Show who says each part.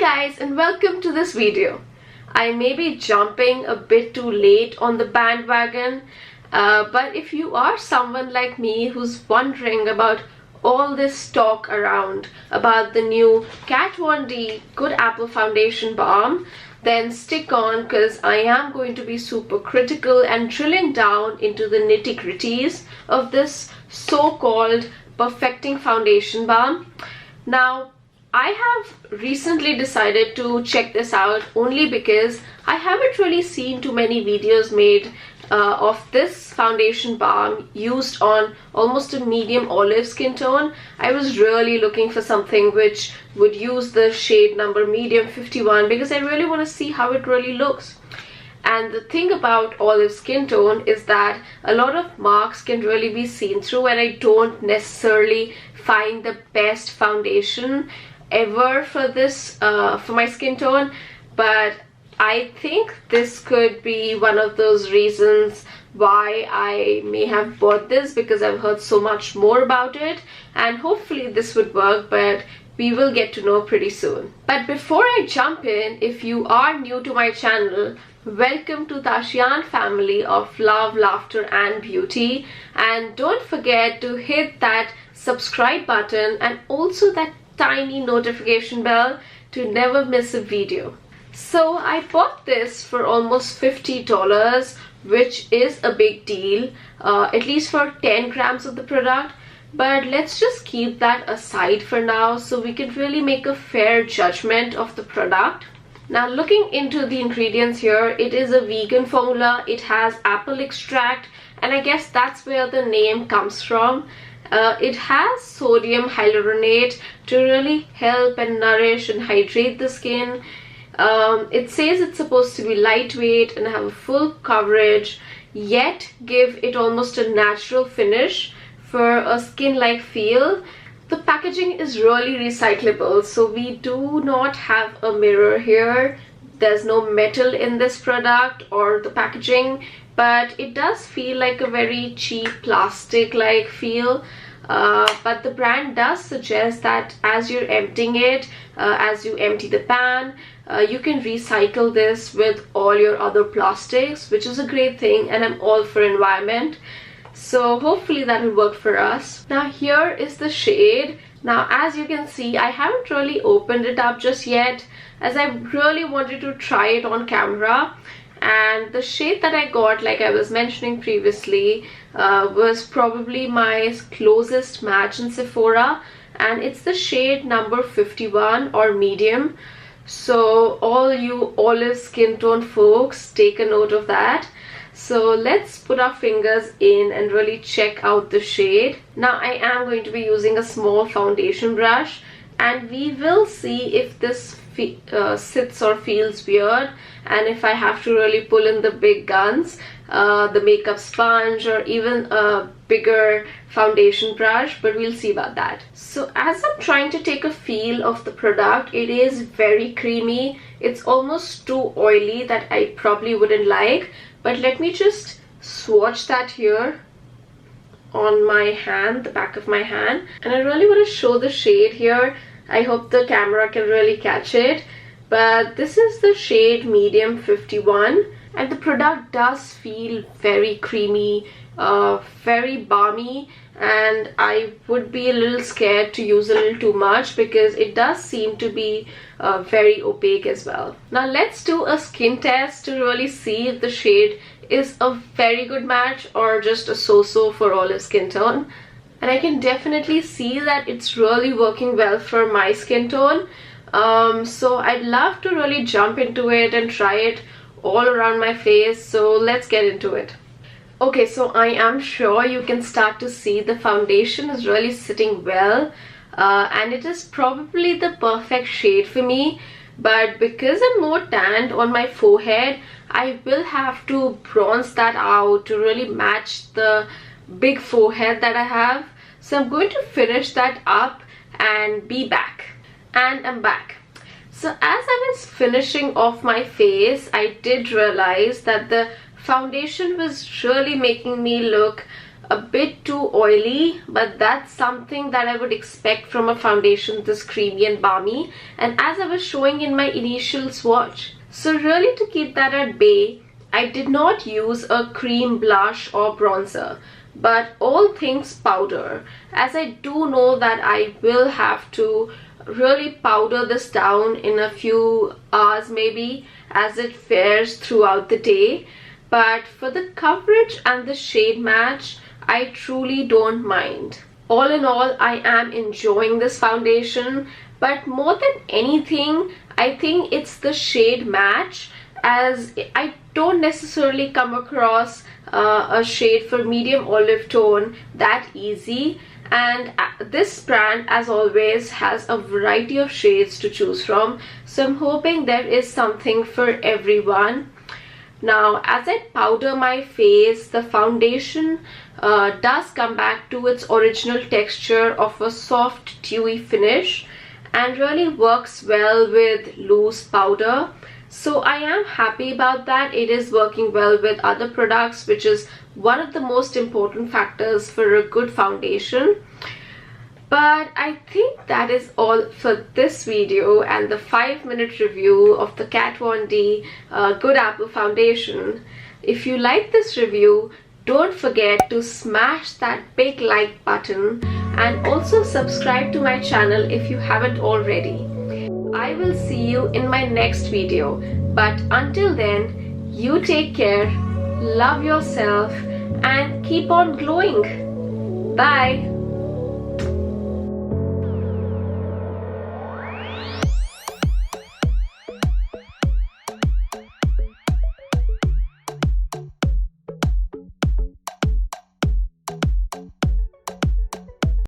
Speaker 1: guys, and welcome to this video. I may be jumping a bit too late on the bandwagon, but if you are someone like me who's wondering about all this talk around about the new KatVonD Good Apple Foundation Balm, then stick on, because I am going to be super critical and drilling down into the nitty-gritties of this so-called perfecting foundation balm. Now, I have recently decided to check this out only because I haven't really seen too many videos made of this foundation balm used on almost a medium olive skin tone. I was really looking for something which would use the shade number medium 51 because I really want to see how it really looks. And the thing about olive skin tone is that a lot of marks can really be seen through, and I don't necessarily find the best foundation ever for this for my skin tone, but I think this could be one of those reasons why I may have bought this, because I've heard so much more about it, and hopefully this would work, but we will get to know pretty soon. But before I jump in, if you are new to my channel, welcome to Tashian family of love, laughter and beauty, and don't forget to hit that subscribe button and also that tiny notification bell to never miss a video. So I bought this for almost $50, which is a big deal, at least for 10 grams of the product. But let's just keep that aside for now so we can really make a fair judgment of the product. Now, looking into the ingredients here, it is a vegan formula. It has apple extract, and I guess that's where the name comes from. It has sodium hyaluronate to really help and nourish and hydrate the skin. It says it's supposed to be lightweight and have a full coverage, yet give it almost a natural finish for a skin-like feel. The packaging is really recyclable, so we do not have a mirror here. There's no metal in this product or the packaging, but it does feel like a very cheap plastic-like feel. But the brand does suggest that as you're emptying it, as you empty the pan, you can recycle this with all your other plastics, which is a great thing, and I'm all for environment. So hopefully that will work for us. Now here is the shade. Now as you can see, I haven't really opened it up just yet, as I really wanted to try it on camera. And the shade that I got, like I was mentioning previously, was probably my closest match in Sephora, and it's the shade number 51 or medium. So all you olive skin tone folks, take a note of that. So let's put our fingers in and really check out the shade. Now I am going to be using a small foundation brush, and we will see if this sits or feels weird, and if I have to really pull in the big guns, the makeup sponge or even a bigger foundation brush, but we'll see about that. So as I'm trying to take a feel of the product, it is very creamy. It's almost too oily that I probably wouldn't like, but let me just swatch that here on my hand, the back of my hand, and I really want to show the shade here. I hope the camera can really catch it, but this is the shade medium 51, and the product does feel very creamy, very balmy, and I would be a little scared to use a little too much because it does seem to be very opaque as well. Now let's do a skin test to really see if the shade is a very good match or just a so-so for olive skin tone. And I can definitely see that it's really working well for my skin tone. So I'd love to really jump into it and try it all around my face. So let's get into it. Okay, so I am sure you can start to see the foundation is really sitting well. And it is probably the perfect shade for me. But because I'm more tanned on my forehead, I will have to bronze that out to really match the big forehead that I have. So I'm going to finish that up and be back. And I'm back. So as I was finishing off my face, I did realize that the foundation was really making me look a bit too oily, but that's something that I would expect from a foundation this creamy and balmy, and as I was showing in my initial swatch. So really, to keep that at bay, I did not use a cream blush or bronzer, but all things powder, as I do know that I will have to really powder this down in a few hours maybe as it fares throughout the day. But for the coverage and the shade match, I truly don't mind. All in all, I am enjoying this foundation, but more than anything, I think it's the shade match, as I don't necessarily come across a shade for medium olive tone that easy, and this brand, as always, has a variety of shades to choose from, so I'm hoping there is something for everyone. Now, as I powder my face, the foundation does come back to its original texture of a soft, dewy finish and really works well with loose powder. So I am happy about that. It is working well with other products, which is one of the most important factors for a good foundation. But I think that is all for this video and the 5-minute review of the KatVonD Good Apple Foundation. If you like this review, don't forget to smash that big like button and also subscribe to my channel if you haven't already. I will see you in my next video, but until then, you take care, love yourself, and keep on glowing. Bye.